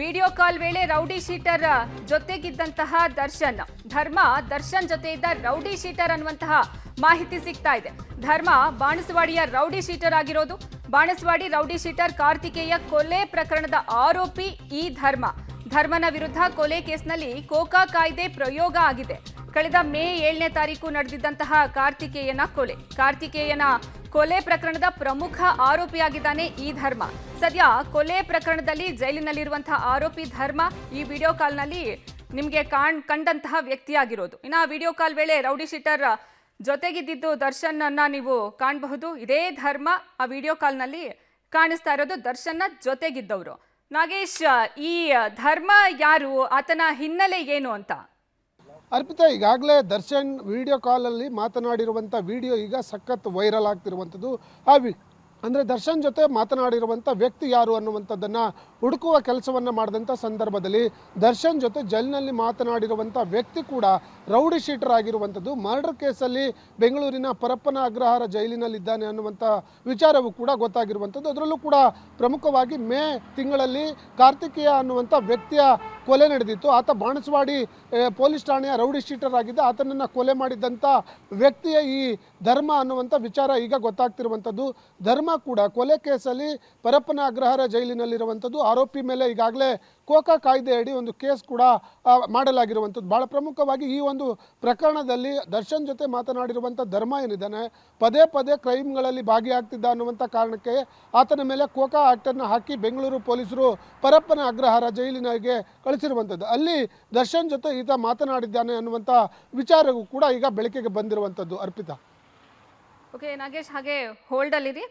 Video call ವೇಳೆ rowdy sheeter ಜೊತೆಗಿದ್ದಂತಹ Darshan ಜೊತೆ ಇದ್ದ ರೌಡಿ ಶೀಟರ್ ಅನ್ನುವಂತಹ ಮಾಹಿತಿ ಸಿಗ್ತಾ ಇದೆ. ಧರ್ಮ ಬಾಣಸವಾಡಿಯ ರೌಡಿ ಶೀಟರ್ ಆಗಿರೋದು. ಬಾಣಸವಾಡಿ ರೌಡಿ ಶೀಟರ್ ಕಾರ್ತಿಕೇಯ ಕೊಲೆ ಪ್ರಕರಣದ ಆರೋಪಿ ಈ ಧರ್ಮನ ವಿರುದ್ಧ ಕೊಲೆ ಕೇಸ್ನಲ್ಲಿ ಕೋಕಾ ಕಾಯ್ದೆ ಪ್ರಯೋಗ ಆಗಿದೆ. ಕಳೆದ ಮೇ 7ನೇ ತಾರೀಕು ನಡೆದಿದ್ದಂತಹ ಕಾರ್ತಿಕೇಯನ ಕೊಲೆ ಪ್ರಕರಣದ ಪ್ರಮುಖ ಆರೋಪಿಯಾಗಿದ್ದಾನೆ ಈ ಧರ್ಮ. ಸದ್ಯ ಕೊಲೆ ಪ್ರಕರಣದಲ್ಲಿ ಜೈಲಿನಲ್ಲಿರುವಂತಹ ಆರೋಪಿ ಧರ್ಮ ಈ ವಿಡಿಯೋ ಕಾಲ್ನಲ್ಲಿ ನಿಮಗೆ ಕಂಡಂತಹ ವ್ಯಕ್ತಿಯಾಗಿರೋದು. ಇನ್ನು ಆ ವಿಡಿಯೋ ಕಾಲ್ ವೇಳೆ ರೌಡಿ ಶೀಟರ್ ಜೊತೆಗಿದ್ದಿದ್ದು ದರ್ಶನ್ ಅನ್ನ ನೀವು ಕಾಣಬಹುದು. ಇದೇ ಧರ್ಮ ಆ ವಿಡಿಯೋ ಕಾಲ್ನಲ್ಲಿ ಕಾಣಿಸ್ತಾ ಇರೋದು ದರ್ಶನ್ನ ಜೊತೆಗಿದ್ದವರು. ನಾಗೇಶ್, ಈ ಧರ್ಮ ಯಾರು, ಆತನ ಹಿನ್ನೆಲೆ ಏನು ಅಂತ? ಅರ್ಪಿತಾ, ಈಗಾಗಲೇ ದರ್ಶನ್ ವಿಡಿಯೋ ಕಾಲಲ್ಲಿ ಮಾತನಾಡಿರುವಂಥ ವಿಡಿಯೋ ಈಗ ಸಖತ್ ವೈರಲ್ ಆಗ್ತಿರುವಂಥದ್ದು. ಅಂದರೆ ದರ್ಶನ್ ಜೊತೆ ಮಾತನಾಡಿರುವಂಥ ವ್ಯಕ್ತಿ ಯಾರು ಅನ್ನುವಂಥದ್ದನ್ನು ಹುಡುಕುವ ಕೆಲಸವನ್ನು ಮಾಡಿದಂಥ ಸಂದರ್ಭದಲ್ಲಿ ದರ್ಶನ್ ಜೊತೆ ಜೈಲಿನಲ್ಲಿ ಮಾತನಾಡಿರುವಂಥ ವ್ಯಕ್ತಿ ಕೂಡ ರೌಡಿ ಶೀಟರ್ ಆಗಿರುವಂಥದ್ದು. ಮರ್ಡರ್ ಕೇಸಲ್ಲಿ ಬೆಂಗಳೂರಿನ ಪರಪ್ಪನ ಅಗ್ರಹಾರ ಜೈಲಿನಲ್ಲಿದ್ದಾನೆ ಅನ್ನುವಂಥ ವಿಚಾರವೂ ಕೂಡ ಗೊತ್ತಾಗಿರುವಂಥದ್ದು. ಅದರಲ್ಲೂ ಕೂಡ ಪ್ರಮುಖವಾಗಿ ಮೇ ತಿಂಗಳಲ್ಲಿ ಕಾರ್ತಿಕೇಯ ಅನ್ನುವಂಥ ವ್ಯಕ್ತಿಯ ಕೊಲೆ ನಡೆದಿತ್ತು. ಆತ ಬಾಣಸವಾಡಿ ಪೊಲೀಸ್ ಠಾಣೆಯ ರೌಡಿ ಶೀಟರ್ ಆಗಿದ್ದ. ಆತನನ್ನು ಕೊಲೆ ಮಾಡಿದಂಥ ವ್ಯಕ್ತಿಯ ಈ ಧರ್ಮ ಅನ್ನುವಂಥ ವಿಚಾರ ಈಗ ಗೊತ್ತಾಗ್ತಿರುವಂಥದ್ದು. ಧರ್ಮ ಕೂಡ ಕೊಲೆ ಕೇಸಲ್ಲಿ ಪರಪ್ಪನ ಅಗ್ರಹಾರ ಜೈಲಿನಲ್ಲಿರುವಂಥದ್ದು. ಆರೋಪಿ ಮೇಲೆ ಈಗಾಗಲೇ ಕೋಕಾ ಕಾಯ್ದೆ ಅಡಿ ಒಂದು ಕೇಸ್ ಕೂಡ ಮಾಡಲಾಗಿರುವಂಥದ್ದು. ಬಹಳ ಪ್ರಮುಖವಾಗಿ ಈ ಒಂದು ಪ್ರಕರಣದಲ್ಲಿ ದರ್ಶನ್ ಜೊತೆ ಮಾತನಾಡಿರುವಂಥ ಧರ್ಮ ಏನಿದ್ದಾನೆ ಪದೇ ಪದೇ ಕ್ರೈಮ್ಗಳಲ್ಲಿ ಭಾಗಿಯಾಗ್ತಿದ್ದ ಅನ್ನುವಂಥ ಕಾರಣಕ್ಕೆ ಆತನ ಮೇಲೆ ಕೋಕಾ ಆ್ಯಕ್ಟನ್ನು ಹಾಕಿ ಬೆಂಗಳೂರು ಪೊಲೀಸರು ಪರಪ್ಪನ ಅಗ್ರಹಾರ ಜೈಲಿನಿಗೆ ಕಳಿಸಿರುವಂಥದ್ದು. ಅಲ್ಲಿ ದರ್ಶನ್ ಜೊತೆ ಈತ ಮಾತನಾಡಿದ್ದಾನೆ ಅನ್ನುವಂಥ ವಿಚಾರವೂ ಕೂಡ ಈಗ ಬೆಳಕಿಗೆ ಬಂದಿರುವಂಥದ್ದು. ಅರ್ಪಿತಾ. ಓಕೆ ನಾಗೇಶ್, ಹಾಗೆ ಹೋಲ್ಡಲ್ಲಿರಿ.